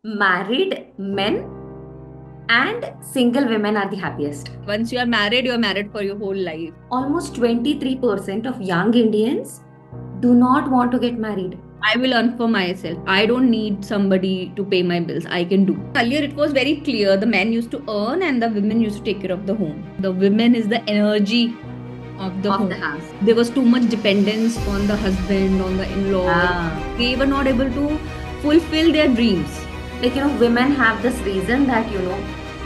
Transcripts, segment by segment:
Married men and single women are the happiest. Once you are married for your whole life. Almost 23% of young Indians do not want to get married. I will earn for myself. I don't need somebody to pay my bills. I can do. Earlier, it was very clear the men used to earn and the women used to take care of the home. The women is the energy of the Of home. the house. There was too much dependence on the husband, on the in-laws. They were not able to fulfill their dreams. Like, women have this reason that,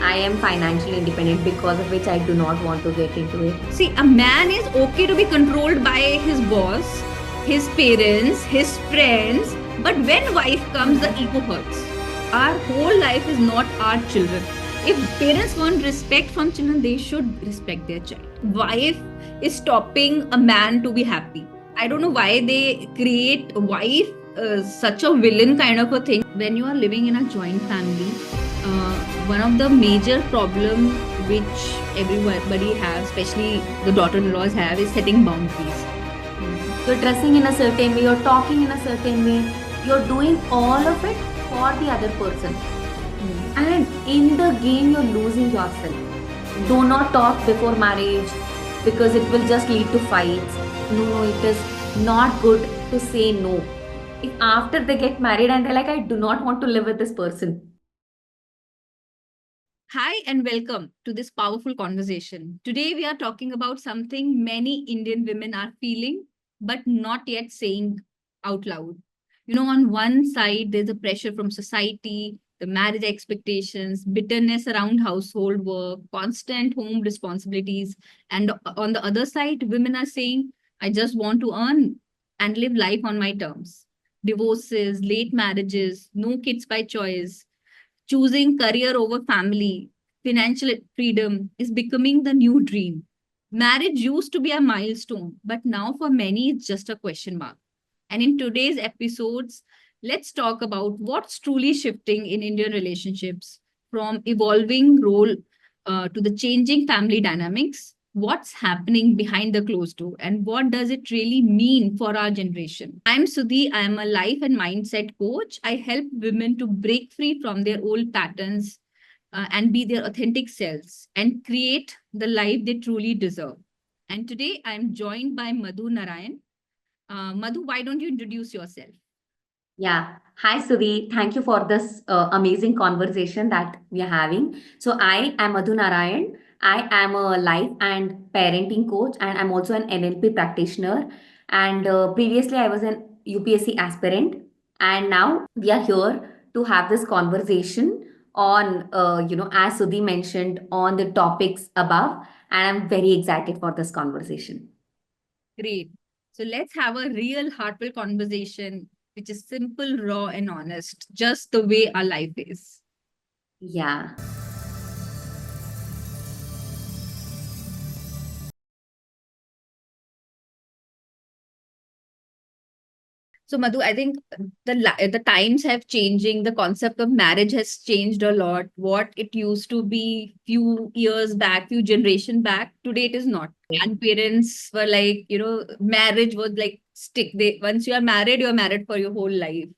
I am financially independent, because of which I do not want to get into it. See, a man is okay to be controlled by his boss, his parents, his friends, but when wife comes, the ego hurts. Our whole life is not our children. If parents want respect from children, they should respect their child. Wife is stopping a man to be happy. I don't know why they create wife such a villain kind of a thing. When you are living in a joint family, one of the major problem which everybody has, especially the daughter-in-laws have, is setting boundaries. You're dressing in a certain way, you're talking in a certain way, you're doing all of it for the other person. And in the game, you're losing yourself. Do not talk before marriage because it will just lead to fights. No, it is not good to say no. If after they get married and they're like, I do not want to live with this person. Hi and welcome to this powerful conversation. Today we are talking about something many Indian women are feeling but not yet saying out loud. On one side, there's a pressure from society, the marriage expectations, bitterness around household work, constant home responsibilities. And on the other side, women are saying, I just want to earn and live life on my terms. Divorces, late marriages, no kids by choice, choosing career over family, financial freedom is becoming the new dream. Marriage used to be a milestone, but now for many, it's just a question mark. And in today's episodes, let's talk about what's truly shifting in Indian relationships from evolving role to the changing family dynamics. What's happening behind the closed door and what does it really mean for our generation? I'm Sudhi. I'm a life and mindset coach. I help women to break free from their old patterns and be their authentic selves and create the life they truly deserve. And today I'm joined by Madhu Narayan. Madhu, why don't you introduce yourself? Yeah. Hi, Sudhi. Thank you for this amazing conversation that we are having. So, I am Madhu Narayan. I am a life and parenting coach, and I'm also an NLP practitioner. And previously, I was an UPSC aspirant. And now we are here to have this conversation on, as Sudhi mentioned, on the topics above. And I'm very excited for this conversation. Great. So let's have a real heartfelt conversation, which is simple, raw, and honest, just the way our life is. Yeah. So, Madhu, I think the times have changing. The concept of marriage has changed a lot. What it used to be few years back, few generation back, today it is not. Grandparents were like, marriage was like stick. They once you are married for your whole life.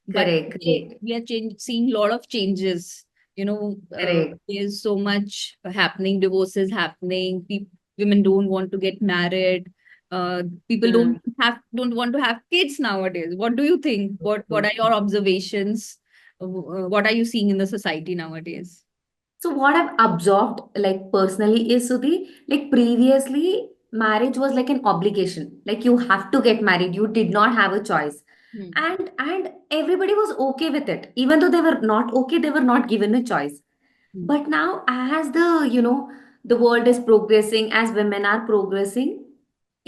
But Correct. today we are seeing a lot of changes. Correct. There's so much happening. Divorces happening. Women don't want to get married. People Hmm. don't want to have kids nowadays. What do you think? What are your observations? What are you seeing in the society nowadays? So what I've observed, like personally, is Sudhi, like previously, marriage was like an obligation. Like you have to get married. You did not have a choice. Hmm. And everybody was okay with it. Even though they were not okay, they were not given a choice. Hmm. But now, as the world is progressing, as women are progressing,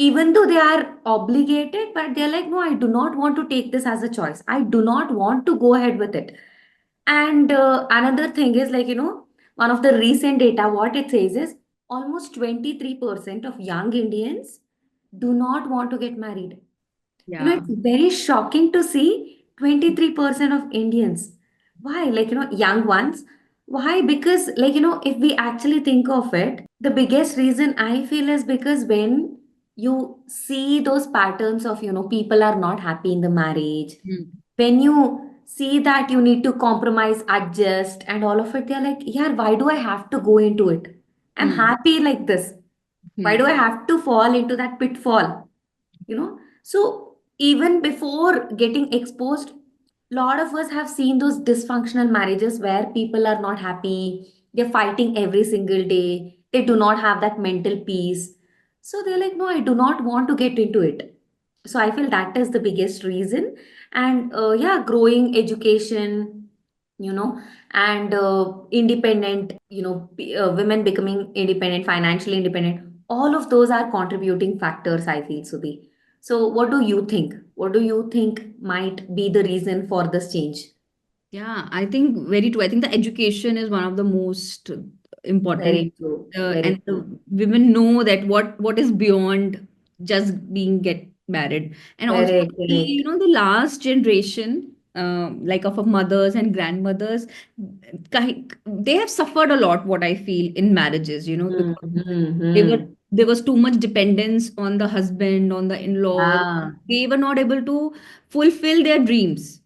even though they are obligated, but they're like, no, I do not want to take this as a choice. I do not want to go ahead with it. And another thing is like, one of the recent data, what it says is almost 23% of young Indians do not want to get married. Yeah. It's very shocking to see 23% of Indians. Why? Like, young ones. Why? Because, like, if we actually think of it, the biggest reason I feel is because when you see those patterns of, people are not happy in the marriage, Hmm. when you see that you need to compromise, adjust, and all of it, they're like, yeah, why do I have to go into it? I'm Hmm. happy like this. Why Hmm. do I have to fall into that pitfall? So even before getting exposed, a lot of us have seen those dysfunctional marriages where people are not happy, they're fighting every single day, they do not have that mental peace. So they're like, no, I do not want to get into it. So I feel that is the biggest reason. And yeah, growing education, you know and independent, women becoming independent, financially independent, all of those are contributing factors, I feel, Sudhi. So what do you think might be the reason for this change? Yeah, I think very true. I think the education is one of the most important, Very true, very and the true. women know that what is beyond just being get married. And also, Correct, you correct. know, the last generation, like of our mothers and grandmothers, they have suffered a lot. What I feel in marriages, you know, because they were Mm-hmm. there was too much dependence on the husband, on the in-laws. Yeah, They were not able to fulfill their dreams,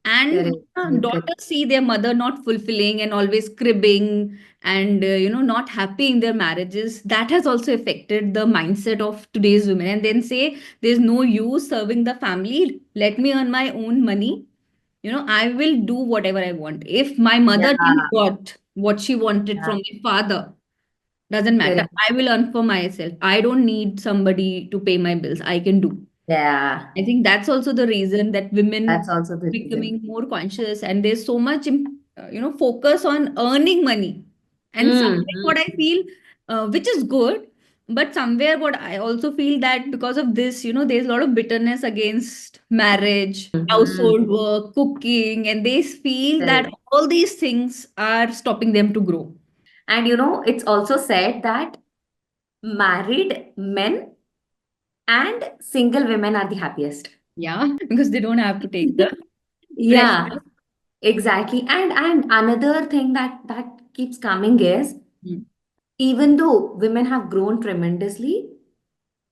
and correct, correct, correct. daughters see their mother not fulfilling and always cribbing and not happy in their marriages. That has also affected the mindset of today's women, and then say there's no use serving the family, let me earn my own money. I will do whatever I want. If my mother didn't Yeah, got what she wanted yeah, from my father, doesn't matter, correct. I will earn for myself. I don't need somebody to pay my bills, I can do. Yeah, I think that's also the reason that that's women also the reason. becoming more conscious, and there's so much, focus on earning money. And somewhere what I Mm-hmm. feel, which is good, but somewhere what I also feel that because of this, there's a lot of bitterness against marriage, Mm-hmm. household work, cooking, and they feel that Correct. all these things are stopping them to grow. And it's also said that married men and single women are the happiest. Yeah, because they don't have to take the Yeah, pressure. exactly. And another thing that keeps coming is, Mm, even though women have grown tremendously,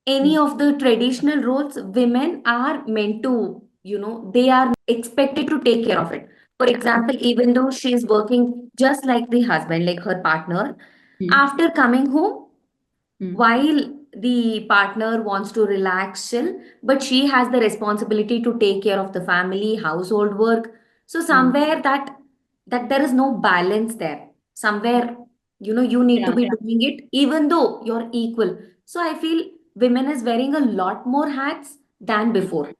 any mm, of the traditional roles, women are meant to, they are expected to take care of it. For example, even though she is working just like the husband, like her partner, mm, after coming home, mm, while the partner wants to relax, chill, but she has the responsibility to take care of the family, household work. So mm. somewhere that there is no balance there. Somewhere, you need to Yeah. be doing it even though you're equal. So I feel women is wearing a lot more hats than before.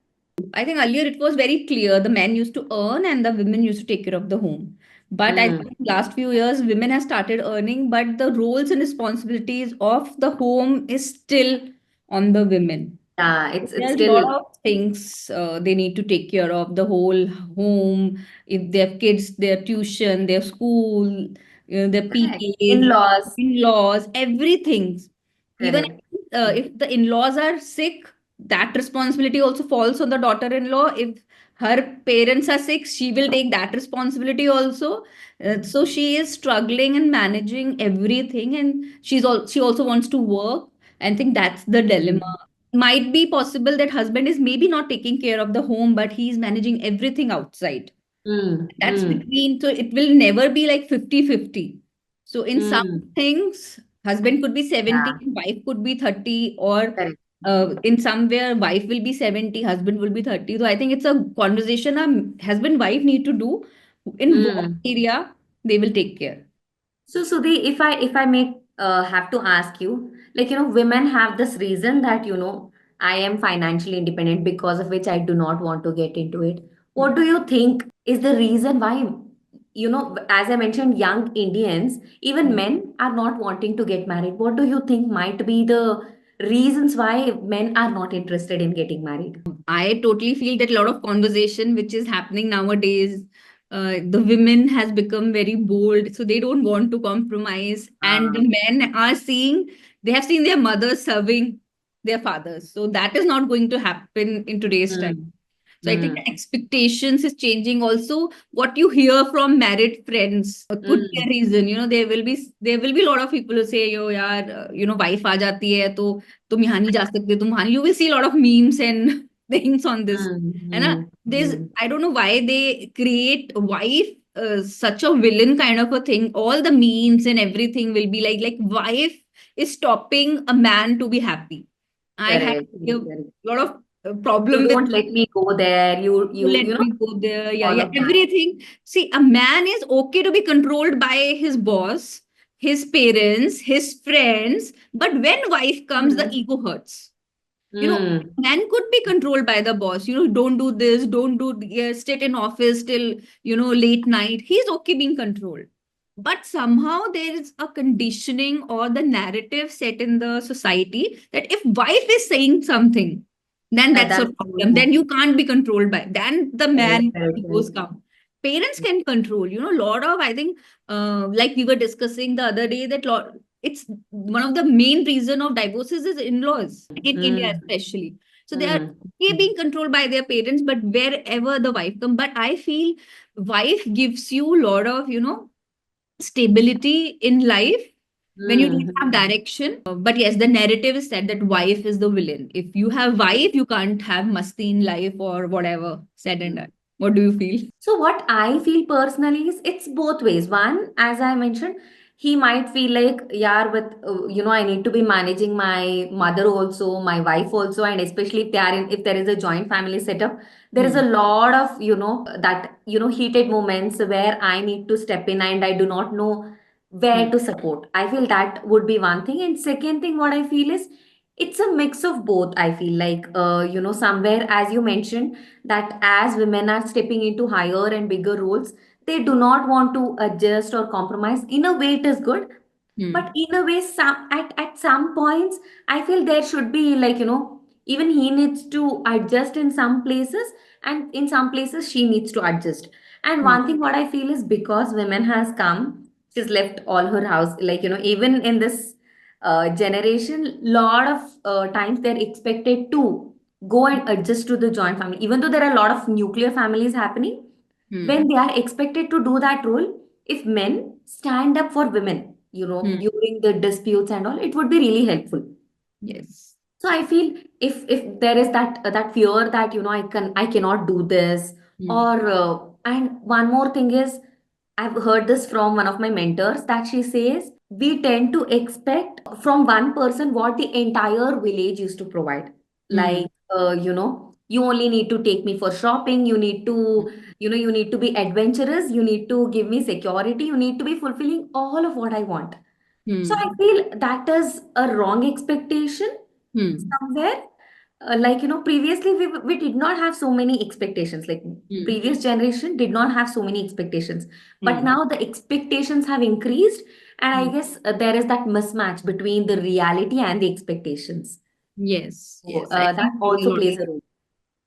I think earlier it was very clear the men used to earn and the women used to take care of the home. But I Mm. think last few years women have started earning, but the roles and responsibilities of the home is still on the women. Yeah, it's There's a lot still of things they need to take care of, the whole home, if they have kids, their tuition, their school, their correct. PTAs, In-laws, in-laws, everything. Even correct. if the in-laws are sick, that responsibility also falls on the daughter-in-law. If her parents are sick, she will take that responsibility also. So she is struggling and managing everything, and she also wants to work. I think that's the dilemma. Mm. Might be possible that husband is maybe not taking care of the home, but he's managing everything outside. Mm. That's Mm. between, so it will never be like 50-50. So in some Mm. things, husband could be 70 Yeah, and wife could be 30, or correct. in somewhere wife will be 70, husband will be 30. So I think it's a conversation a husband wife need to do in what Mm. area they will take care. So, Sudhi, if I may have to ask you, like, women have this reason that, I am financially independent, because of which I do not want to get into it. Hmm. What do you think is the reason why, as I mentioned, young Indians, even Hmm. men are not wanting to get married? What do you think might be the reasons why men are not interested in getting married? I totally feel that a lot of conversation which is happening nowadays, the women has become very bold, so they don't want to compromise, and Ah, the men are seeing, they have seen their mothers serving their fathers, so that is not going to happen in today's time. mm, So I think mm, the expectations is changing. Also, what you hear from married friends could be a mm, reason. There will be a lot of people who say, "Yo, yaar, wife aa jati hai, to tum yahan nahi ja sakte, tum wahan." You will see a lot of memes and things on this, mm, है ना? mm. there's, Mm. I don't know why they create wife such a villain kind of a thing. All the memes and everything will be like wife is stopping a man to be happy. I had Correct. a Correct. lot of You problem with don't let me go there. you let You know, me go there. Yeah, all yeah, of that. everything. See, a man is okay to be controlled by his boss, his parents, his friends, but when wife comes, the Mm. ego hurts. You know, Mm. man could be controlled by the boss. Don't do this, don't do, sit in office till, late night. He's okay being controlled. But somehow there is a conditioning or the narrative set in the society that if wife is saying something, then that's a That's problem. no. Then you can't be controlled by. Then the Correct. man Correct. egos Correct. come. Parents can control. A lot of, I think, like we were discussing the other day, that it's one of the main reason of divorces is in-laws in India Mm. especially. So they are Mm. being controlled by their parents, but wherever the wife come, but I feel wife gives you a lot of stability in life when you don't have Mm. direction. But yes, the narrative is said that wife is the villain. If you have wife, you can't have masti in life or whatever said and Mm. done. What do you feel? So what I feel personally is it's both ways. One, as I mentioned, he might feel like, yeah, with I need to be managing my mother also, my wife also, and especially if there is a joint family setup, there is a Hmm. lot of that heated moments where I need to step in and I do not know Hmm. where to support. I feel that would be one thing, and second thing, what I feel is it's a mix of both. I feel like somewhere as you mentioned that as women are stepping into higher and bigger roles, they do not want to adjust or compromise. In a way, it is good, but Hmm. in a way, at some points, I feel there should be like, even he needs to adjust in some places, and in some places, she needs to adjust. And Hmm. one thing what I feel is because women has come, she's left all her house, like, even in this generation, lot of times they're expected to go and adjust to the joint family. Even though there are a lot of nuclear families happening, when Hmm. they are expected to do that role, if men stand up for women, Hmm. during the disputes and all, it would be really helpful. Yes. So I feel if there is that fear that I cannot do this, Hmm. or and one more thing is I've heard this from one of my mentors that she says we tend to expect from one person what the entire village used to provide. Hmm. Like, you only need to take me for shopping, you need to, you need to be adventurous, you need to give me security, you need to be fulfilling all of what I want. So I Hmm. feel that is a wrong expectation Hmm. somewhere. Like, previously we did not have so many expectations. Like, Hmm. previous generation did not have so many expectations. But Hmm. now the expectations have increased. And I Hmm. guess there is that mismatch between the reality and the expectations. Yes. So Yes. I that think a also lot. plays a role.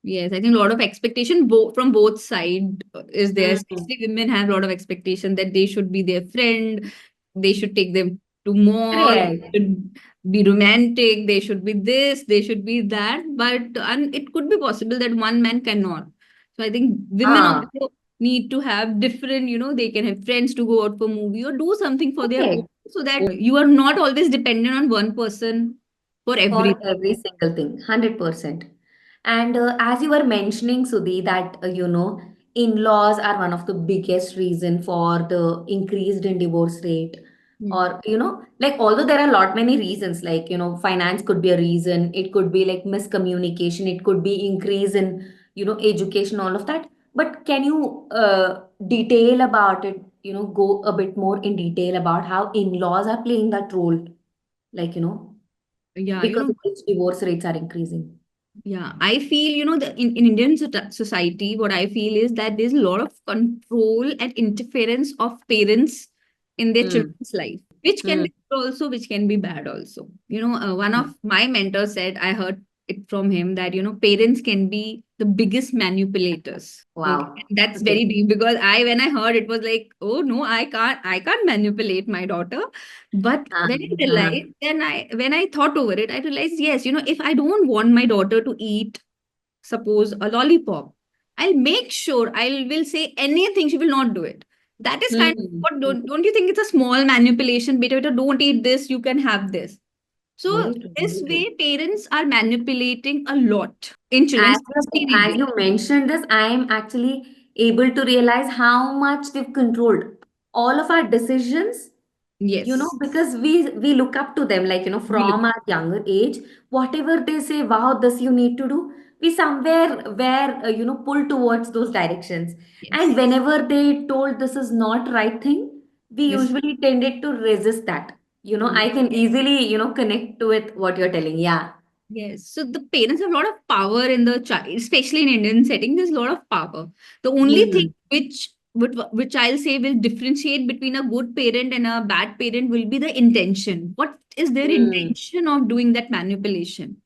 Yes, I think a lot of expectation from both side is there. Mm. Especially women have a lot of expectation that they should be their friend, they should take them to mall, Correct. should be romantic, they should be this, they should be that. But and it could be possible that one man cannot. So I think women Ah, also need to have different, they can have friends to go out for movie or do something for their own, correct. so that you are not always dependent on one person for For everything. every single thing, 100%. And as you were mentioning, Sudhi, that, in-laws are one of the biggest reason for the increased in divorce rate. Hmm. Or, like, although there are a lot many reasons, like, finance could be a reason, it could be like miscommunication, it could be increase in, education, all of that. But can you detail about it, go a bit more in detail about how in-laws are playing that role? Like, Yeah, because of which divorce rates are increasing. yeah, I feel, in Indian society, what I feel is that there's a lot of control and interference of parents in their Mm. children's life, which can Mm. be good also, which can be bad also. One of my mentors said, I heard it from him that, parents can be the biggest manipulators. Okay. Wow. And that's Okay. very deep because when I heard it was like, oh no, I can't manipulate my daughter. But when I Uh-huh. realized, when I thought over it, I realized, yes, if I don't want my daughter to eat, suppose a lollipop, I'll make sure I will say anything, she will not do it. That is kind of Mm. what, don't you think it's a small manipulation? Beta, beta, don't eat this, you can have this. So Very true. this Very true. way, parents are manipulating a lot in children, As especially in as India. you mentioned this, I am actually able to realize how much they've controlled all of our decisions, Yes, because we look up to them, like, we look. from our younger age. Whatever they say, wow, this you need to do, we somewhere were, pull towards those directions. And Yes, whenever they told this is not right thing, we yes, usually tended to resist that. I yes. can easily, connect to it what you're telling. Yeah. Yes, so the parents have a lot of power in the child, especially in Indian setting. There's a lot of power. The only thing Mm. which I'll say will differentiate between a good parent and a bad parent will be the intention. What is their Mm. intention of doing that manipulation?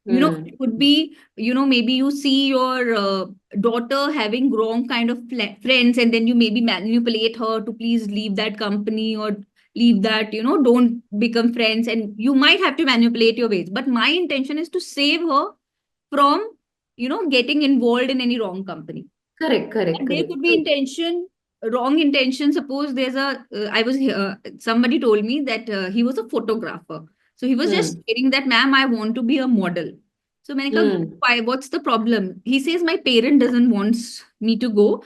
Mm. It could be, maybe you see your daughter having wrong kind of friends, and then you maybe manipulate her to please leave that company or leave that, don't become friends. And you might have to manipulate your ways. But my intention is to save her from, getting involved in any wrong company. Correct, correct, And there correct. could be True. intention, wrong intention. Suppose I was, somebody told me that he was a photographer. So he was just Mm. stating that, ma'am, I want to be a model. So Manika, Mm. why? What's the problem? He says, my parent doesn't want me to go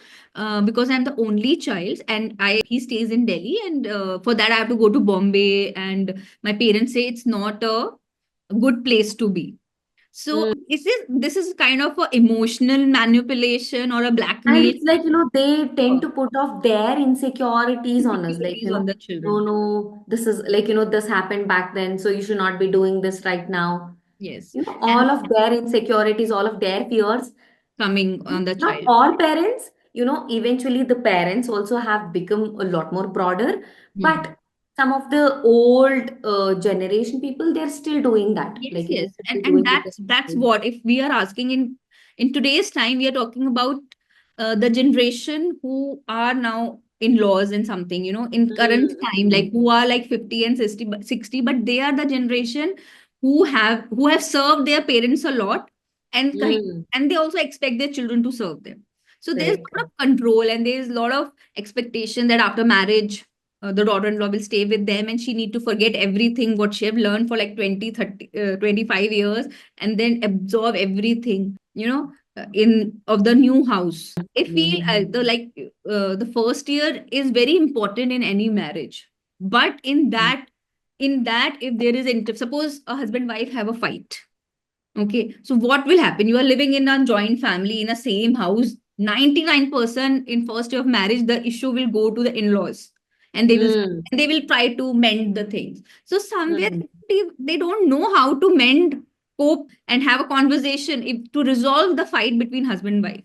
because I'm the only child and he stays in Delhi. And for that, I have to go to Bombay. And my parents say it's not a good place to be. So Mm. this is kind of a emotional manipulation or a And blackmail it's like, they tend to put off their insecurities on us. Like, insecurities on the no, children. no, this is like, this happened back then, so you should not be doing this right now. Yes. All And of their insecurities, all of their fears. coming on the Not child. all parents, eventually the parents also have become a lot more broader. Hmm. But some of the old generation people, they're still doing that. Yes, Like, yes. And still and doing it the that's same what, if we are asking in today's time, we are talking about the generation who are now in laws and something, in way. current time, like who are like 50 and 60, but they are the generation who have served their parents a lot, and Mm. and they also expect their children to serve them. So there's Correct. a lot of control and there's a lot of expectation that after marriage the daughter-in-law will stay with them and she need to forget everything what she have learned for like 20, 30, 25 years, and then absorb everything, in of the new house. I feel the first year is very important in any marriage. But in that if there is suppose a husband wife have a fight. Okay, so what will happen? You are living in a joint family in a same house. 99% in first year of marriage, the issue will go to the in-laws, and Mm. they will try to mend the things. So somewhere Mm. they don't know how to mend, cope, and have a conversation to resolve the fight between husband and wife.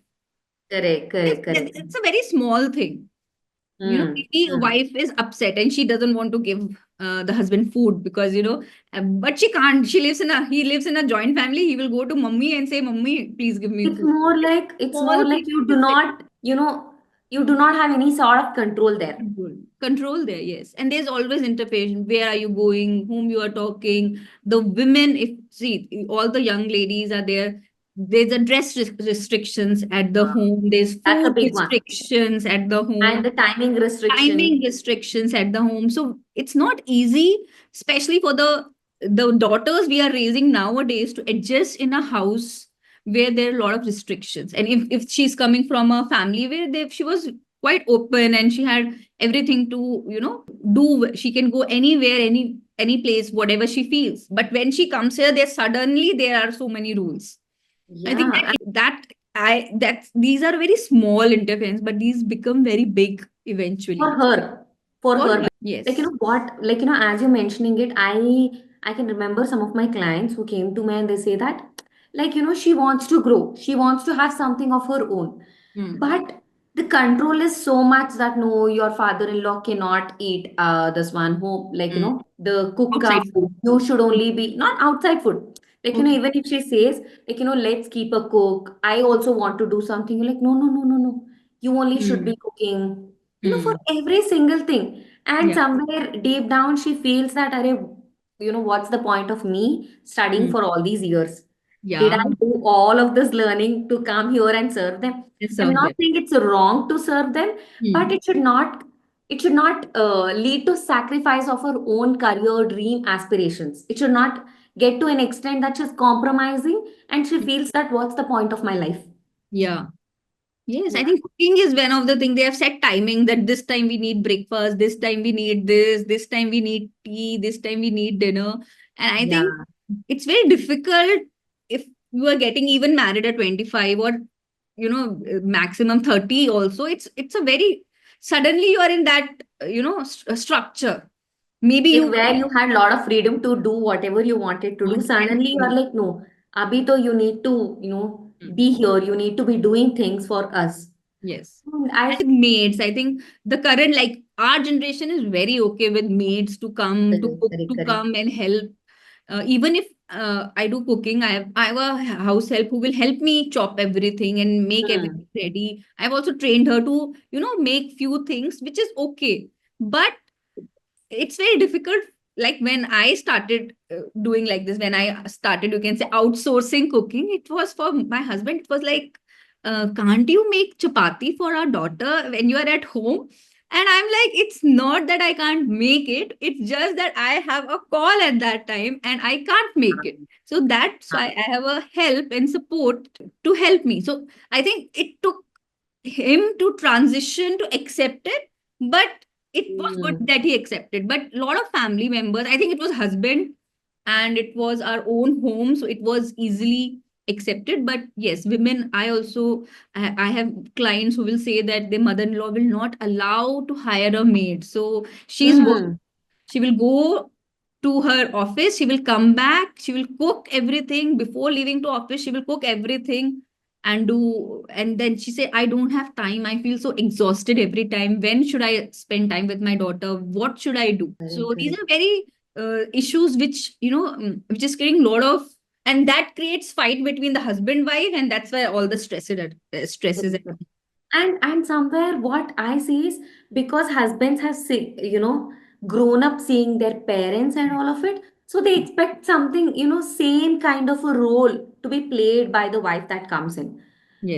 Correct, It's, correct, correct. it's a very small thing. Mm. Maybe Mm. wife is upset and she doesn't want to give the husband food because but she can't. He lives in a joint family. He will go to mummy and say, "Mummy, please give me It's food." more like it's Small more like thing you do is very not, you do not have any sort of control there. control there, yes. And there's always interference. Where are you going? Whom you are talking? The women, if see, all the young ladies are there. There's a dress restrictions at the home. There's That's a food big one. restrictions at the And home. the timing restriction. Timing restrictions at the home. So it's not easy, especially for the daughters we are raising nowadays, to adjust in a house where there are a lot of restrictions. And if she's coming from a family where she was quite open and she had everything to do, she can go anywhere, any place, whatever she feels. But when she comes here, there are so many rules. I think Yeah. that these are very small interference, but these become very big For eventually. her, for For her, her, like, yes. what, like, as you're mentioning it, I can remember some of my clients who came to me and they say that, like, she wants to grow, she wants to have something of her own, Hmm. but the control is so much that no, your father-in-law cannot eat this one home, like, Hmm. the cook Outside food, food. you should only be not outside food, like, Okay. even if she says, like, let's keep a cook, I also want to do something, you're like, no, no, no, no, no, you only should Hmm. be cooking, for Hmm. every single thing. And Yeah. somewhere deep down, she feels that, Arey, what's the point of me studying Hmm. for all these years? Did I Yeah. do all of this learning to come here and serve them? It's I'm out not there. saying it's wrong to serve them, but Hmm. it should not. it should not lead to sacrifice of her own career, dream, aspirations. It should not get to an extent that she's compromising and she feels that what's the point of my life. Yeah. Yes, I Yeah. think cooking is one of the things. They have set timing that this time we need breakfast, this time we need this time we need tea, this time we need dinner. And I think Yeah. it's very difficult if you are getting even married at 25 or maximum 30 also. It's a very suddenly you are in that structure. Maybe Like you where you had a lot of freedom to do whatever you wanted to do. want and Suddenly you are like, no, Abhi, to you need to, be here. You need to be doing things for us. yes. And I And maids, I think the current, like our generation is very okay with maids to come, to correct, cook, correct, to correct. come and help. Even if I do cooking, I have a house help who will help me chop everything and make Hmm. everything ready. I've also trained her to, make few things, which is okay. But it's very difficult. Like when I started doing like this, when I started, you can say, outsourcing cooking, it was for my husband. It was like, can't you make chapati for our daughter when you are at home? And I'm like, it's not that I can't make it. It's just that I have a call at that time and I can't make it. So that's why I have a help and support to help me. So I think it took him to transition to accept it, but it was good Hmm. that he accepted. But a lot of family members, I think it was husband and it was our own home, so it was easily accepted. But yes, women, I have clients who will say that their mother-in-law will not allow to hire a maid, so Hmm. she will go to her office, she will come back, she will cook everything before leaving to office, she will cook everything and do, and then she say, I don't have time, I feel so exhausted every time, when should I spend time with my daughter, what should I do? Correct, So these correct. are very issues which which is creating a lot of, and that creates fight between the husband wife, and that's why all the stresses Correct, correct. And somewhere what I see is because husbands have grown up seeing their parents and all of it, so they expect something, same kind of a role to be played by the wife that comes in.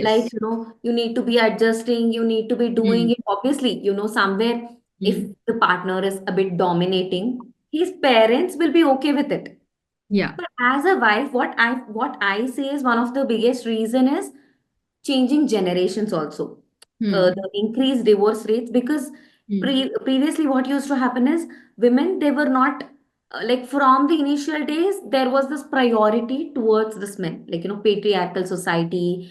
Like, yes. you need to be adjusting, you need to be doing Hmm. it. Obviously, somewhere if Hmm. the partner is a bit dominating, his parents will be okay with it. Yeah. But as a wife, what I say is one of the biggest reason is changing generations also. Hmm. The increased divorce rates, because Hmm. previously what used to happen is women, they were not like from the initial days there was this priority towards this men, like patriarchal society.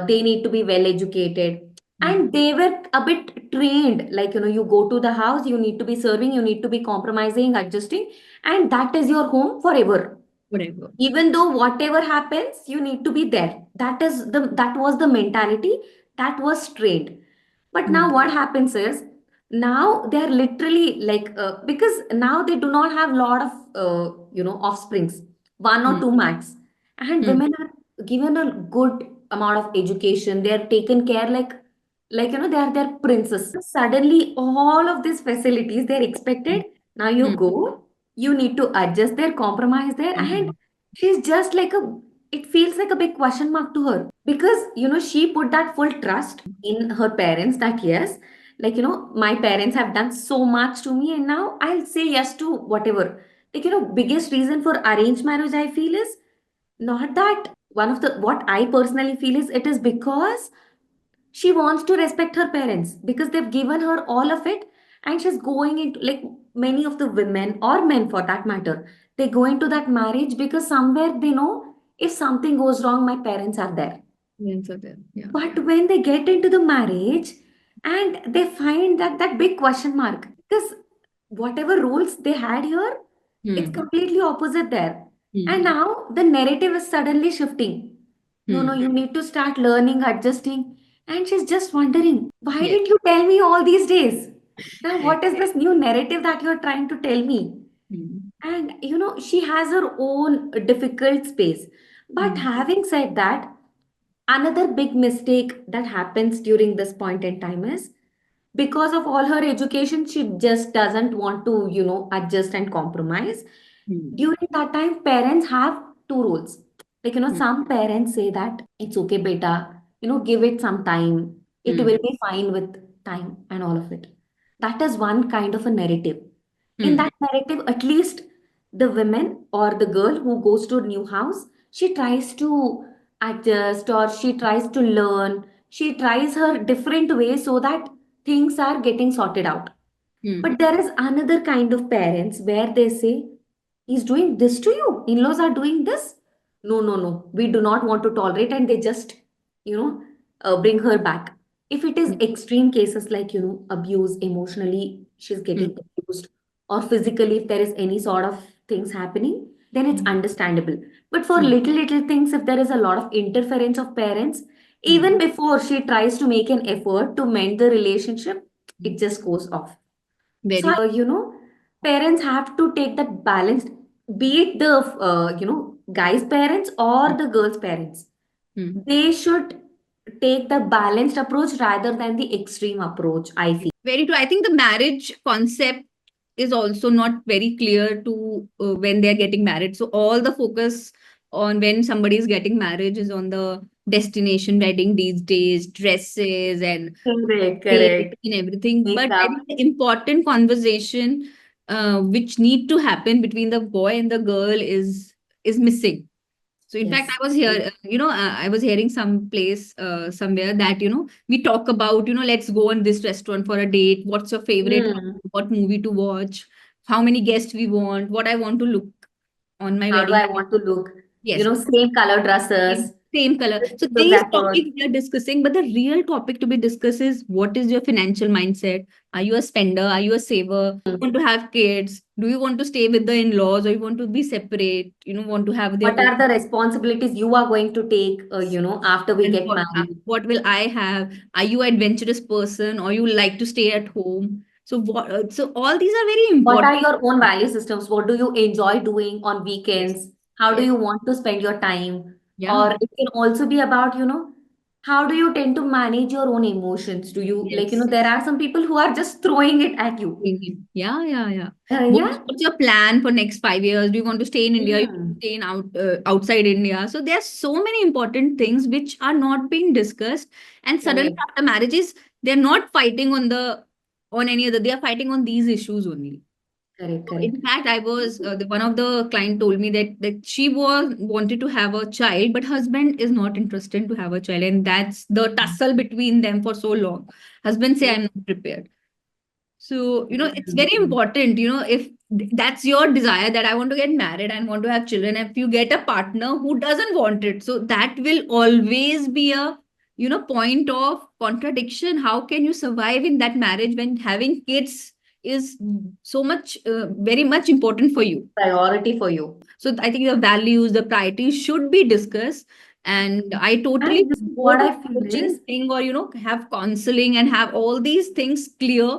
They need to be well educated Hmm. and they were a bit trained, like you go to the house, you need to be serving, you need to be compromising, adjusting, and that is your home forever. Whatever. Even though whatever happens, you need to be there. That was the mentality that was trained. But now Hmm. what happens is, now they're literally like, because now they do not have lot of offsprings, one or Hmm. two max, and Hmm. women are given a good amount of education, they're taken care like they're princess. Suddenly all of these facilities they're Hmm. expected. Now you Hmm. go, you need to adjust there, compromise there, and Mhm. she's just like a, it feels like a big question mark to her, because she put that full trust in her parents that yes, like my parents have done so much to me and now I'll say yes to whatever. Like biggest reason for arranged marriage I feel is not that, one of the what I personally feel is, it is because she wants to respect her parents because they've given her all of it, and she's going into, like, many of the women or men for that matter, they go into that marriage because somewhere they know if something goes wrong my parents are there. Yes, are there. Yeah. But when they get into the marriage and they find that big question mark, because whatever rules they had here, it's Hmm. completely opposite there. And Hmm. now the narrative is suddenly shifting. No, no, Hmm. you need to start learning, adjusting. And she's just wondering, why Yes. didn't you tell me all these days? Now, what is this new narrative that you're trying to tell me? Hmm. And she has her own difficult space. But Hmm. having said that, another big mistake that happens during this point in time is, because of all her education, she just doesn't want to, adjust and compromise. Hmm. During that time, parents have two roles. Like, Hmm. some parents say that it's okay, beta, give it some time. It Hmm. will be fine with time and all of it. That is one kind of a narrative. In Hmm. that narrative, at least the women or the girl who goes to a new house, she tries to adjust or she tries to learn. She tries her different ways so that things are getting sorted out. Hmm. But there is another kind of parents where they say, he's doing this to you. In laws are doing this. No, no, no. We do not want to tolerate. And they just, you know, bring her back. If it is Hmm. extreme cases like, abuse, emotionally, she's Hmm. getting abused, or physically, if there is any sort of things happening, then it's Hmm. understandable. But for Hmm. little, little things, if there is a lot of interference of parents, even Hmm. before she tries to make an effort to mend the relationship, Hmm. it just goes off. So Very. parents have to take that balance, be it the guy's parents or the girl's parents. Hmm. They should take the balanced approach rather than the extreme approach, I feel. Very true. I think the marriage concept is also not very clear to when they're getting married. So all the focus on when somebody is getting married is on the destination wedding these days, dresses and Correct, dates correct. and everything. But I Makeup. think the important conversation which need to happen between the boy and the girl is missing. So in fact, Yes. I was here, I was hearing some place somewhere that, we talk about, let's go on this restaurant for a date. What's your favorite? Hmm. What movie to watch? How many guests we want? What I want to look on my How do wedding I day. want to look? Yes, Same color same, dresses, same color. the So these photographer. topics we are discussing, but the real topic to be discussed is what is your financial mindset? Are you a spender? Are you a saver? Hmm. Want to have kids? Do you want to stay with the in-laws or you want to be separate? Want to have their What own. are the responsibilities you are going to take, after we And get married? what will I have? Are you an adventurous person or you like to stay at home? So so all these are very What are important. your own value systems? What do you enjoy doing on Yes. weekends? How do Yes. you want to spend your time? Yeah. Or it can also be about, how do you tend to manage your own emotions? Do you, like, Yes. there are some people who are just throwing it at you. Mhm. Yeah, yeah, yeah. Yeah. What's your plan for next 5 years? Do you want to stay in India? You want to Hmm. stay in outside India? So there's so many important things which are not being discussed. And suddenly Correct, after marriages, they're not fighting on any other. They are fighting on these issues only. correct, correct. In fact, I was one of the client told me that she was wanted to have a child, but husband is not interested to have a child, and that's the tussle between them for so long. Husband say I'm not prepared. So, it's very Mhm. important, if that's your desire that I want to get married and want to have children, if you get a partner who doesn't want it, so that will always be a, point of contradiction. How can you survive in that marriage when having kids is so much, very much important for you? Priority for you. So I think the values, the priorities should be discussed. And I totally And go what to I feel coaching is, thing or, have counseling and have all these things clear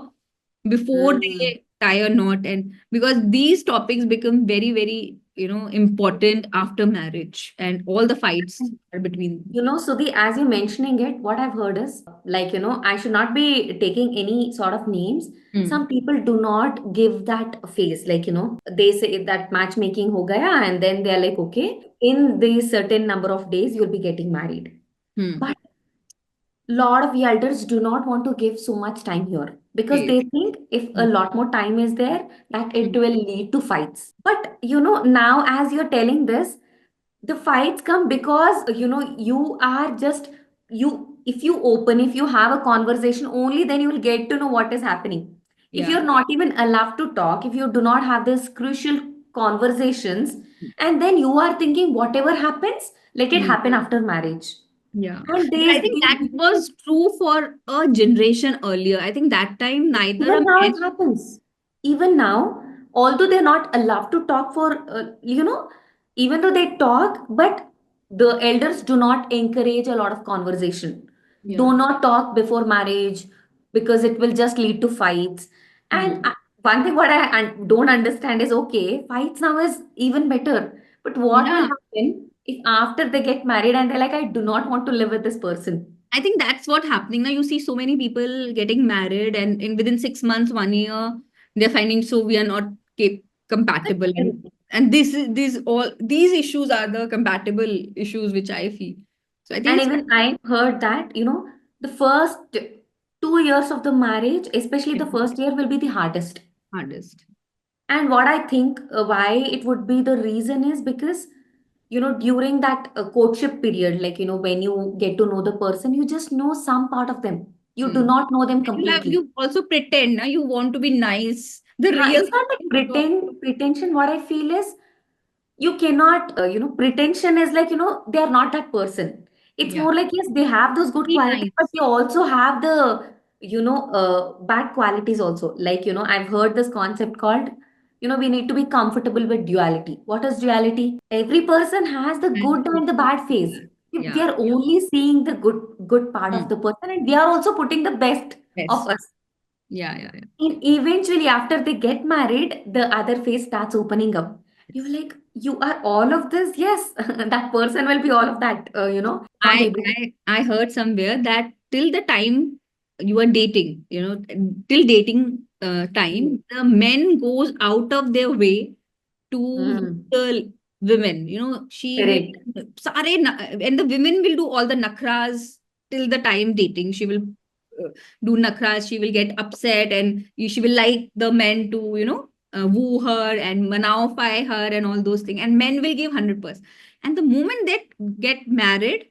before mm, they tie a knot. And because these topics become very, very, important after marriage and all the fights are between them. Sudhi, as you're mentioning it, what I've heard is like, I should not be taking any sort of names. Hmm. Some people do not give that face. Like, they say that matchmaking ho gaya, and then they're like, okay, in this certain number of days, you'll be getting married. Hmm. But lot of elders do not want to give so much time here because Okay. they think if a Hmm. lot more time is there, that it Hmm. will lead to fights. But, now as you're telling this, the fights come because you are just you if you open, if you have a conversation, only then you will get to know what is happening. If Yeah. you're not even allowed to talk, if you do not have this crucial conversations, and then you are thinking whatever happens, let it Hmm. happen after marriage. Yeah. And But I think that was true for a generation earlier. I think that time neither a even now man. it happens. Even now, although they're not allowed to talk for, even though they talk, but the elders do not encourage a lot of conversation. Yeah. Do not talk before marriage because it will just lead to fights. And Hmm. one thing what I don't understand is, okay, fights now is even better. But what will Yeah. happen if after they get married and they're like, I do not want to live with this person? I think that's what happening now. You see so many people getting married, and in within 6 months, 1 year, they're finding so we are not compatible, and this all these issues are the compatible issues which I feel. So I think And it's even I heard that, the first 2 years of the marriage, especially the first year, will be the hardest. Hardest. And what I think why it would be the reason is because, during that courtship period, like, when you get to know the person, you just know some part of them. You do Hmm. not know them completely. You also pretend, na? You want to be nice. The real It's not like is gone. pretension. What I feel is you cannot, pretension is like, they are not that person. It's Yeah. more like, yes, they have those good Be qualities, but nice. they also have the, bad qualities also. Like, I've heard this concept called, we need to be comfortable with duality. What is duality? Every person has the Has good good and the and bad phase. bad. If we Yeah. are only seeing the good part of Hmm. the person, and we are also putting the best of Best. us. Yeah, yeah, yeah. And eventually, after they get married, the other face starts opening up. You're Yes. like, you are all of this. Yes, that person will be all of that. Not I able to. I heard somewhere that till the time you are dating, till dating Mm. time, the men goes out of their way to woo Mm. the women. She Correct. will and the women will do all the nakras till the time dating. She will do nakras. She will get upset, and she will like the men to woo her and manify her and all those things. And men will give 100%. And the moment they get married,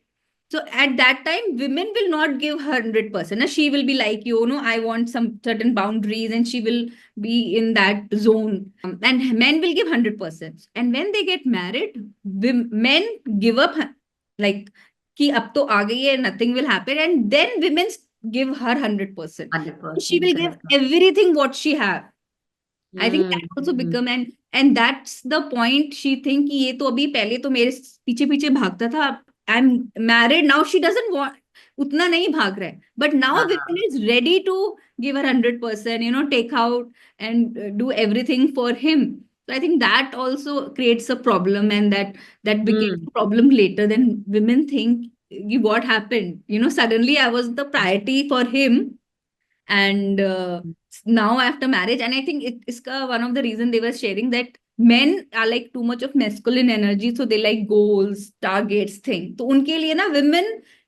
so at that time, women will not give 100%. She will be like, I want some certain boundaries, and she will be in that zone. And men will give 100%. And when they get married, men give up, like, कि अब तो आ गई है, nothing will happen. And then women give her 100%. She 100%. will give Correct. everything what she have. I think that also Mm. become, and that's the point. She think कि ये तो अभी पहले तो मेरे पीछे पीछे भागता था. I'm married now. She doesn't want उतना नहीं भाग रहा है. But now women हाँ. is ready to give her 100%. Take out and do everything for him. So I think that also creates a problem, and that became Mm. a problem later. Then women think, what happened? Suddenly I was the priority for him, and now after marriage. And I think it is one of the reason they were sharing that men are like too much of masculine energy, so they like goals, targets thing. तो उनके लिए ना, women,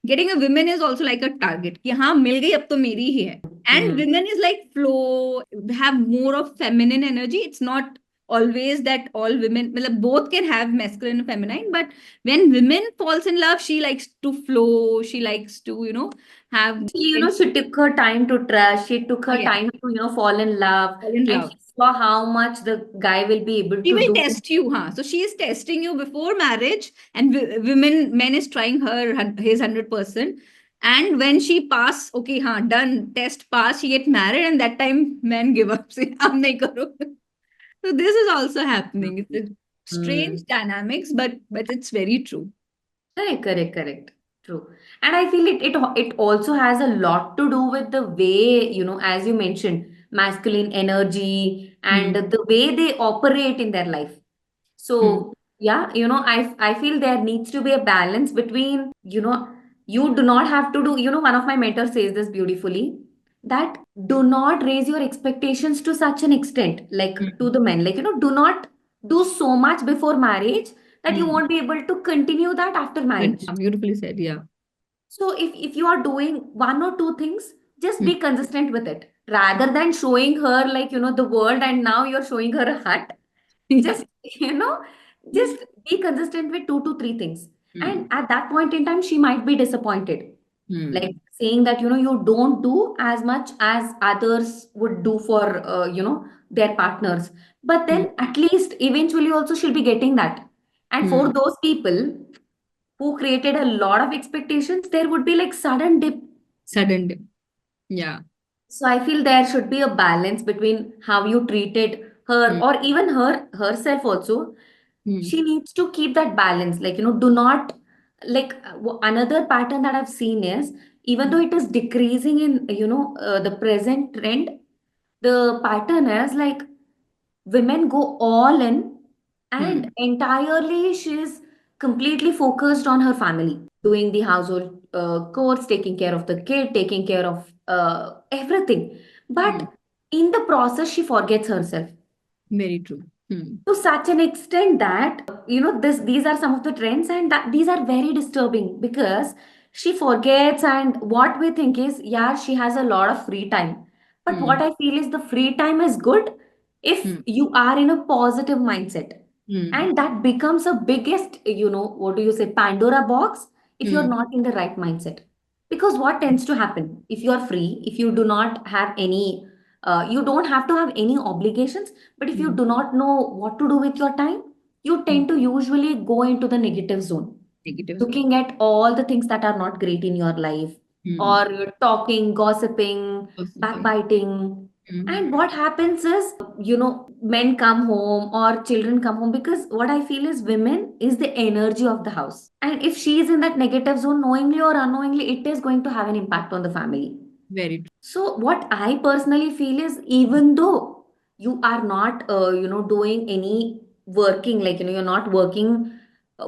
getting a woman is also like a target कि हाँ मिल गई, अब तो मेरी ही है. And Mm. women is like flow, have more of feminine energy. It's not always that all women, मतलब both can have masculine and feminine, but when women falls in love, she likes to flow, she likes to have Actually, she took her time to trust. She took her yeah, time to, fall in love. fall in And love. she saw how much the guy will be able She to will do. test you, huh? So she is testing you before marriage, and men is trying his 100%. And when she pass, okay, huh, done, test pass, she get married, and that time men give up. Say, "Ab nahi karo." So this is also happening. It's a strange Mm. dynamics, but it's very true. Correct, correct, correct. True. And I feel it also has a lot to do with the way, as you mentioned, masculine energy and Hmm. the way they operate in their life. Hmm. So, yeah, I feel there needs to be a balance between, you do not have to do, one of my mentors says this beautifully, that do not raise your expectations to such an extent, like to Hmm. the men, like, do not do so much before marriage that you Hmm. won't be able to continue that after marriage. Beautifully said. Yeah. So if you are doing one or two things, just Hmm. be consistent with it rather than showing her like, the world, and now you're showing her a hut. Yeah. Just, you know, just be consistent with two to three things. And Hmm. at that point in time, she might be disappointed. Like Hmm. saying that, you don't do as much as others would do for, their partners. But Hmm. then at least eventually also she'll be getting that. And for Hmm. those people who created a lot of expectations, there would be like sudden dip. Sudden dip. Yeah. So I feel there should be a balance between how you treated her Hmm. or even her herself also. Hmm. She needs to keep that balance. Like, do not like another pattern that I've seen is even though it is decreasing in, the present trend, the pattern is like women go all in Hmm. and entirely she's completely focused on her family, doing the household chores, taking care of the kid, taking care of everything. Hmm. But in the process, she forgets herself Very true. Hmm. to such an extent that, these are some of the trends, and that these are very disturbing because she forgets, and what we think is, yeah, she has a lot of free time. But what Hmm. I feel is the free time is good if Hmm. you are in a positive mindset. Hmm. And that becomes a biggest, what do you say, Pandora box, if you're Hmm. not in the right mindset. Because what tends to happen if you are free, if you do not have any, you don't have to have any obligations, but if you Hmm. do not know what to do with your time, you Hmm. tend to usually go into the negative zone, Negative zone. looking at all the things that are not great in your life, Hmm. or you're talking, gossiping, Gossiping. backbiting. Hmm. And what happens is, men come home or children come home, because what I feel is women is the energy of the house. And if she is in that negative zone, knowingly or unknowingly, it is going to have an impact on the family. Very true. So what I personally feel is, even though you are not, doing any working, like, you're not working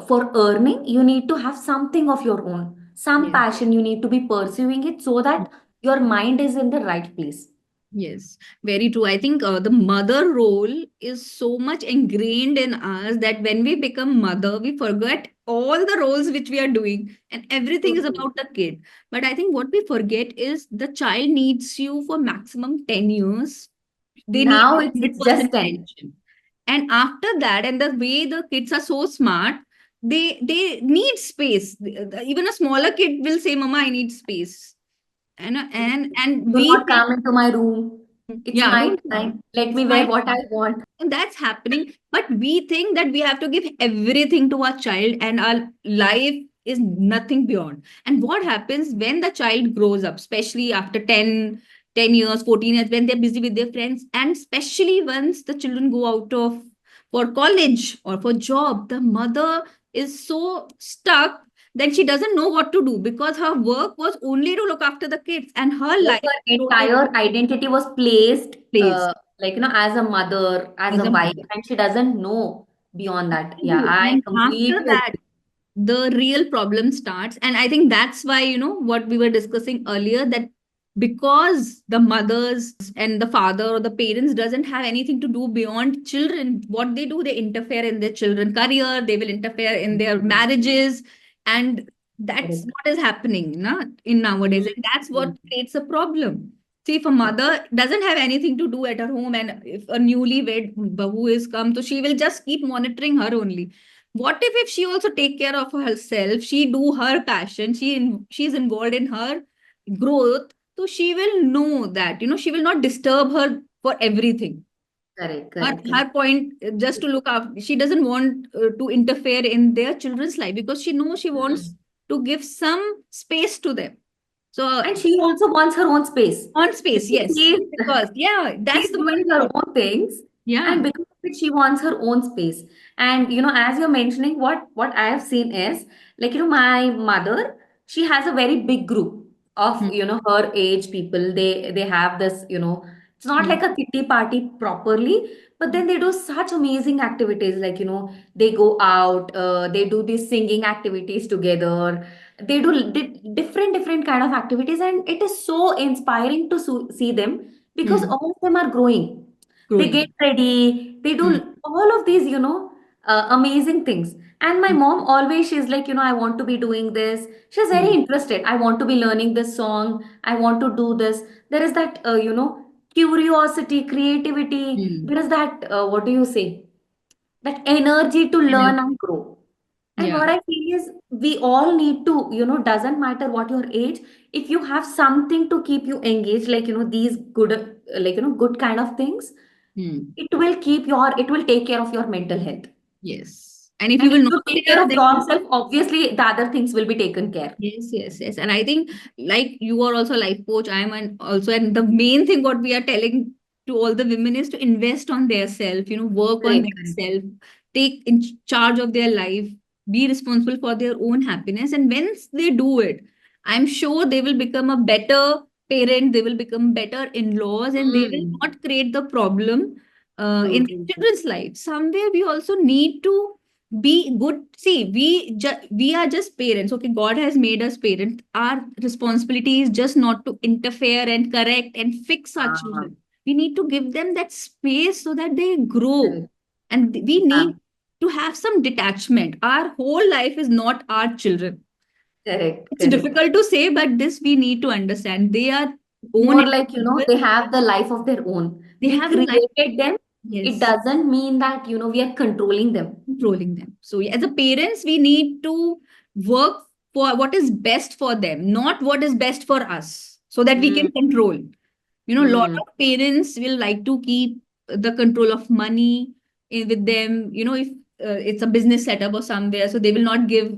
for earning, you need to have something of your own, some Yes. passion. You need to be pursuing it so that your mind is in the right place. Yes, very true. I think the mother role is so much ingrained in us that when we become mother, we forget all the roles which we are doing and everything So is true. about the kid. But I think what we forget is the child needs you for maximum 10 years. They need Now your it's just 100% 10. attention. And after that, and the way the kids are so smart, they need space. Even a smaller kid will say, Mama, I need space. And Do we not think, come into my room. It's yeah, my don't time. Let it's me wear my what I want. and that's happening. But we think that we have to give everything to our child, and our life is nothing beyond. And what happens when the child grows up, especially after 10 years, 14 years, when they're busy with their friends, and especially once the children go out of for college or for job, the mother is so stuck that she doesn't know what to do because her work was only to look after the kids and her Like life her totally entire identity was placed, plays like, as a mother, as as a a wife, mother. and she doesn't know beyond that. They Yeah, do. I And after completely that, agree. the real problem starts. And I think that's why, what we were discussing earlier, that because the mothers and the father or the parents doesn't have anything to do beyond children, what they do, they interfere in their children career, they will interfere in their marriages. And that's Correct. what is happening in nowadays. Mm, And that's what mm, creates a problem. See, if a mm. mother doesn't have anything to do at her home, and if a newlywed bahu is come, so she will just keep monitoring her only. What if she also take care of herself, she do her passion, she's involved in her growth, so she will know that she will not disturb her for everything. Correct, her correct, her correct. point, just to look after, she doesn't want to interfere in their children's life because she knows she wants Mm. to give some space to them. So And she also wants her own space. on space, Because yes, because yeah, that's she's the doing one her point. own things, Yeah. and because of it, she wants her own space. And as you're mentioning, what I have seen is, like, my mother, she has a very big group of, Hmm. her age people. They have this, it's not Hmm. like a kitty party properly, but then they do such amazing activities, like, they go out, they do these singing activities together. They do different kind of activities, and it is so inspiring to see them, because Hmm. all of them are growing. They get Growing. ready, they do Hmm. all of these, amazing things. And my mom always, she's like, I want to be doing this. She's very Hmm. interested. I want to be learning this song. I want to do this. There is that, curiosity, creativity. Hmm. There is that, what do you say? That energy to Hmm. learn and grow. And Yeah. what I feel is, we all need to, doesn't matter what your age, if you have something to keep you engaged, like, these good, like, good kind of things, Hmm. it will take care of your mental health. Yes. And if you And if will not you take care there, of then yourself, obviously the other things will be taken care. yes, yes, yes. And I think, like, you are also a life coach, I am also, and the main thing what we are telling to all the women is to invest on their self, work on Correct, their correct. self, take in charge of their life, be responsible for their own happiness. And once they do it, I'm sure they will become a better parent, they will become better in-laws, and they will Mm. not create the problem True, in true, their true. children's life. Somewhere we also need to be good. See, we are just parents. Okay, God has made us parents. Our responsibility is just not to interfere and correct and fix our Ah, children. We need to give them that space so that they grow, correct. and we Yeah, need to have some detachment. Our whole life is not our children. Correct, It's correct. difficult to say, but this we need to understand. They are own More like, individual. they have the life of their own. They We have a life. created them. It Yes, doesn't mean that, we are controlling them. controlling them. So as a parents, we need to work for what is best for them, not what is best for us, so that we can Mm, control. A lot mm. of parents will like to keep the control of money with them. If it's a business setup or somewhere, so they will not give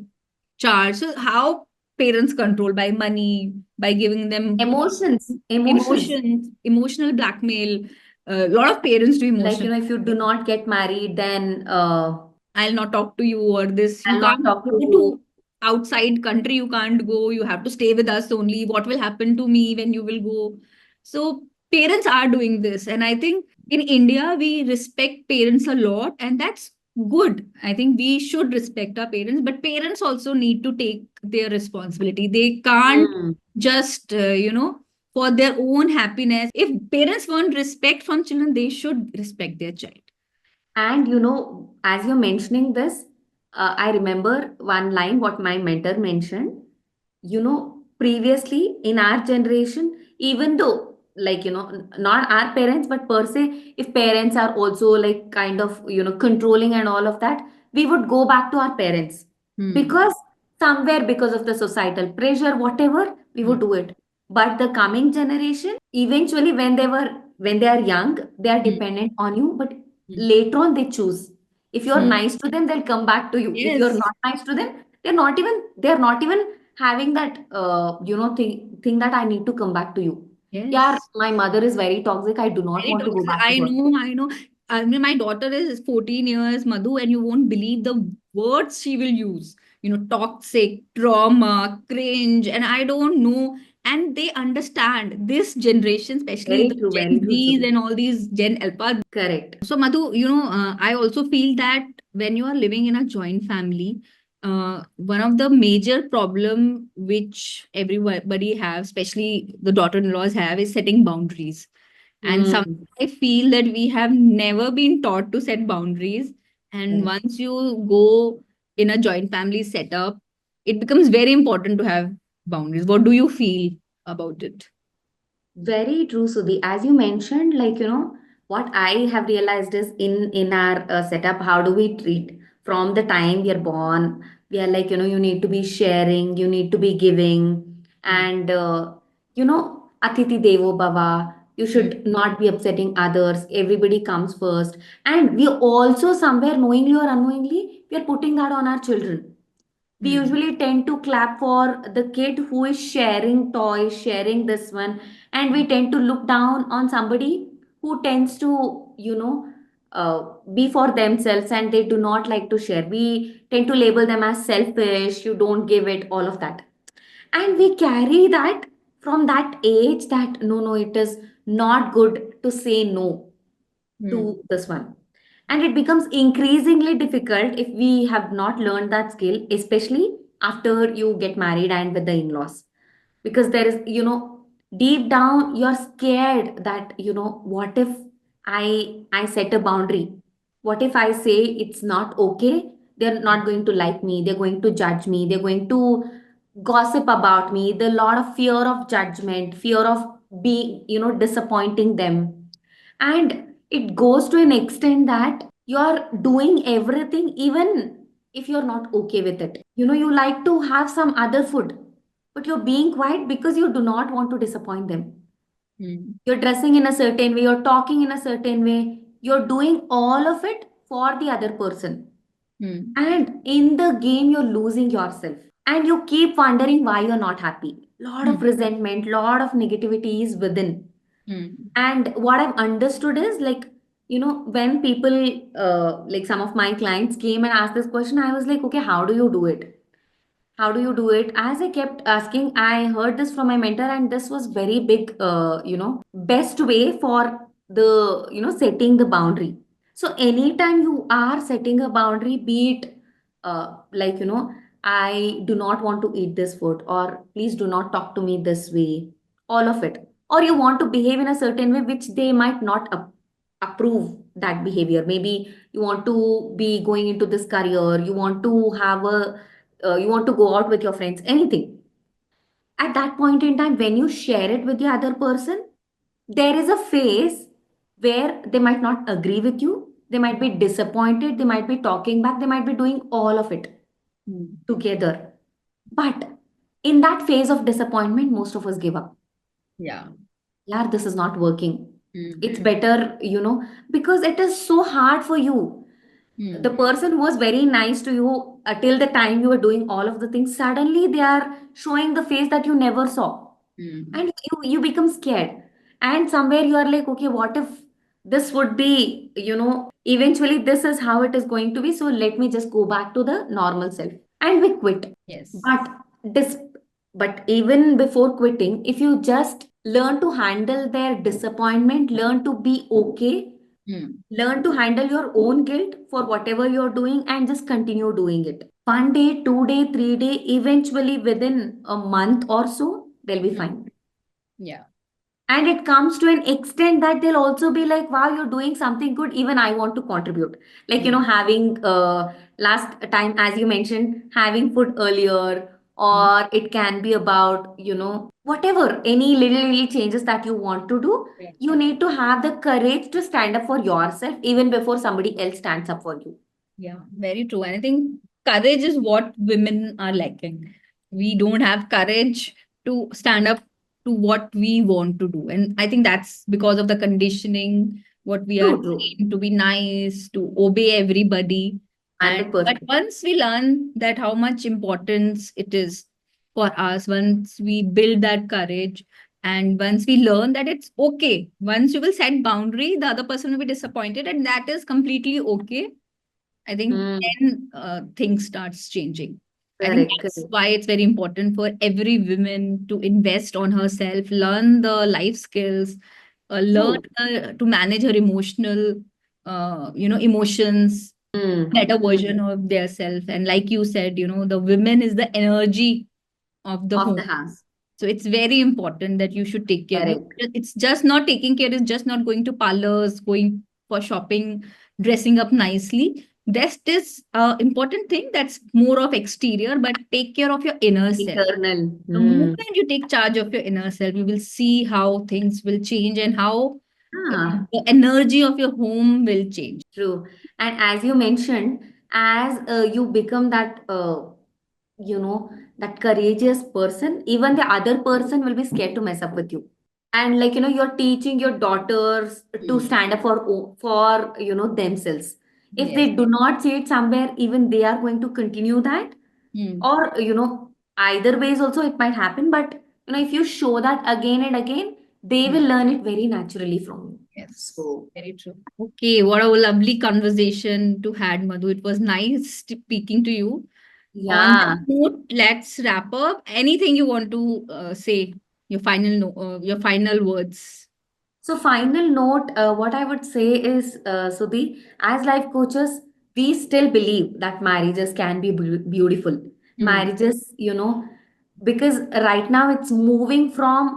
charge. So how parents control? By money, by giving them Emotions, emotions. emotions, emotional blackmail. A lot of parents do Like, emotional. if you do not get married, then I'll not talk to you, or this. You I'll not can't talk go to you. to outside country. You can't go. You have to stay with us only. What will happen to me when you will go? So parents are doing this, and I think in India we respect parents a lot, and that's good. I think we should respect our parents, but parents also need to take their responsibility. They can't Hmm. just for their own happiness. If parents want respect from children, they should respect their child. And as you're mentioning this, I remember one line what my mentor mentioned. Previously in our generation, even though, like, not our parents, but per se, if parents are also like kind of, controlling and all of that, we would go back to our parents, Hmm. because somewhere, because of the societal pressure, whatever, we would Hmm. do it. But the coming generation, eventually, when they are young, they are Hmm. dependent on you, but Hmm. later on they choose. If you're Hmm. nice to them, they'll come back to you. If you're Yes, not nice to them, they're not even having that thing that I need to come back to you. Yeah, yes. my mother is very toxic, I do not Very want to go toxic. back to I her. know, I know. I mean, my daughter is 14 years, Madhu, and you won't believe the words she will use. Toxic, trauma, cringe, and I don't know. And they understand this generation, especially the Very Gen true, Zs Sudhi. and all these Gen Alpha. Correct. So, Madhu, I also feel that when you are living in a joint family, one of the major problem which everybody have, especially the daughter-in-laws have, is setting boundaries. And some Hmm. I feel that we have never been taught to set boundaries. And Correct. once you go in a joint family setup, it becomes very important to have boundaries. What do you feel about it? Very true, Sudhi. As you mentioned, like, what I have realized is in our setup, how do we treat from the time we are born? We are like, you need to be sharing, you need to be giving, Mm, and Atiti Devo Bhava. You mm, should not be upsetting others. Everybody comes first, and we also somewhere knowingly or unknowingly we are putting that on our children. We mm, usually tend to clap for the kid who is sharing toys, sharing this one, and we tend to look down on somebody who tends to, be for themselves and they do not like to share. We tend to label them as selfish, you don't give it, all of that. And we carry that from that age that no, no, it is not good to say no mm, to this one. And it becomes increasingly difficult if we have not learned that skill, especially after you get married and with the in laws. Because there is, deep down, you're scared that, what if I set a boundary? What if I say it's not okay? They're not going to like me. They're going to judge me. They're going to gossip about me. The lot of fear of judgment, fear of being, disappointing them. And it goes to an extent that you're doing everything even if you're not okay with it. You like to have some other food, but you're being quiet because you do not want to disappoint them. mm, You're dressing in a certain way, you're talking in a certain way, you're doing all of it for the other person, mm, and in the game you're losing yourself, and you keep wondering why you're not happy. Lot of mm, resentment, lot of negativity is within. mm, And what I've understood is like, when people, like some of my clients came and asked this question, I was like, okay, how do you do it? How do you do it? As I kept asking, I heard this from my mentor, and this was very big, best way for the, setting the boundary. So anytime you are setting a boundary, be it like, I do not want to eat this food, or please do not talk to me this way, all of it. Or you want to behave in a certain way which they might not approve that behavior. Maybe you want to be going into this career, you want to have a you want to go out with your friends, anything. At that point in time, when you share it with the other person, there is a phase where they might not agree with you. They might be disappointed. They might be talking back. They might be doing all of it Mm. together. But in that phase of disappointment, most of us give up. Yeah. Yeah, this is not working. Mm. It's better, because it is so hard for you. The Mm. person who was very nice to you till the time you were doing all of the things, suddenly they are showing the face that you never saw. Mm. And you become scared. And somewhere you are like, okay, what if this would be, eventually this is how it is going to be. So let me just go back to the normal self. And we quit. Yes. But this, but even before quitting, if you just learn to handle their disappointment, learn to be okay, Mm. learn to handle your own guilt for whatever you're doing, and just continue doing it. 1 day, 2 day, 3 day, eventually within a month or so, they'll be Mm. fine. Yeah. And it comes to an extent that they'll also be like, wow, you're doing something good, even I want to contribute. Like, Mm. having last time, as you mentioned, having food earlier, Mm. or it can be about, whatever, any little changes that you want to do. Right. You need to have the courage to stand up for yourself even before somebody else stands up for you. Yeah, very true. And I think courage is what women are lacking. We don't have courage to stand up to what we want to do. And I think that's because of the conditioning, what we are True, true. trained to be nice, to obey everybody. And but 100%. once we learn that how much importance it is for us, once we build that courage, and once we learn that it's okay, once you will set boundary, the other person will be disappointed, and that is completely okay. I think Hmm. then things starts changing. I think Correct, that's correct. why it's very important for every woman to invest on herself, learn the life skills, learn True. to manage her emotions, Hmm. better Hmm. version of their self. And like you said, the women is the energy of the Of home. the house. So it's very important that you should take care. Correct. It's just not taking care, it's just not going to parlors, going for shopping, dressing up nicely. That is important thing that's more of exterior, but take care of your inner self. Internal. The Hmm. moment you take charge of your inner self, you will see how things will change and how Ah, the energy of your home will change. true. And as you mentioned, as you become that, that courageous person, even the other person will be scared to mess up with you. And like, you're teaching your daughters to Mm. stand up for themselves. If Yes. they do not see it somewhere, even they are going to continue that. Mm. Or, either ways also it might happen. But, if you show that again and again, they will Mm. learn it very naturally from you. Yes, So, very true. Okay, what a lovely conversation to had, Madhu. It was nice speaking to you. On that yeah. note, let's wrap up. Anything you want to say? Your final your final words. So, final note, what I would say is, Sudhi, as life coaches, we still believe that marriages can be beautiful. Mm. Marriages, because right now it's moving from,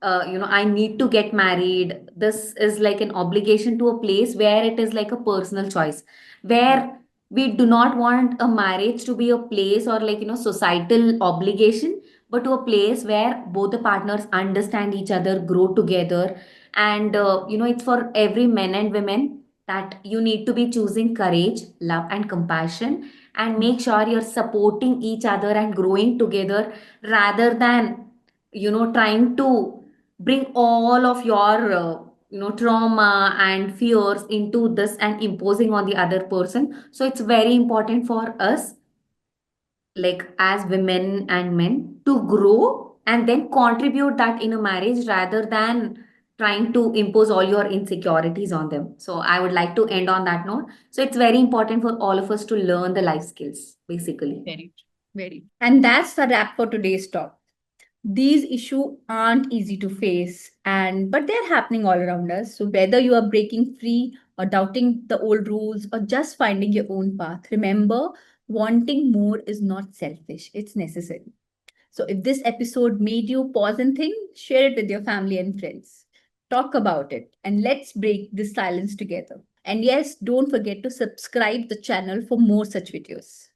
I need to get married. This is like an obligation to a place where it is like a personal choice, where we do not want a marriage to be a place or like, societal obligation, but to a place where both the partners understand each other, grow together. And, it's for every men and women that you need to be choosing courage, love, and compassion, and make sure you're supporting each other and growing together rather than, trying to bring all of your trauma and fears into this and imposing on the other person. So it's very important for us, like as women and men, to grow and then contribute that in a marriage rather than trying to impose all your insecurities on them. So I would like to end on that note. So it's very important for all of us to learn the life skills basically. Very true. Very. And that's the wrap for today's talk. These issues aren't easy to face, and but they're happening all around us. So whether you are breaking free or doubting the old rules or just finding your own path, remember wanting more is not selfish, it's necessary. So if this episode made you pause and think, share it with your family and friends. Talk about it and let's break this silence together. And yes, don't forget to subscribe the channel for more such videos.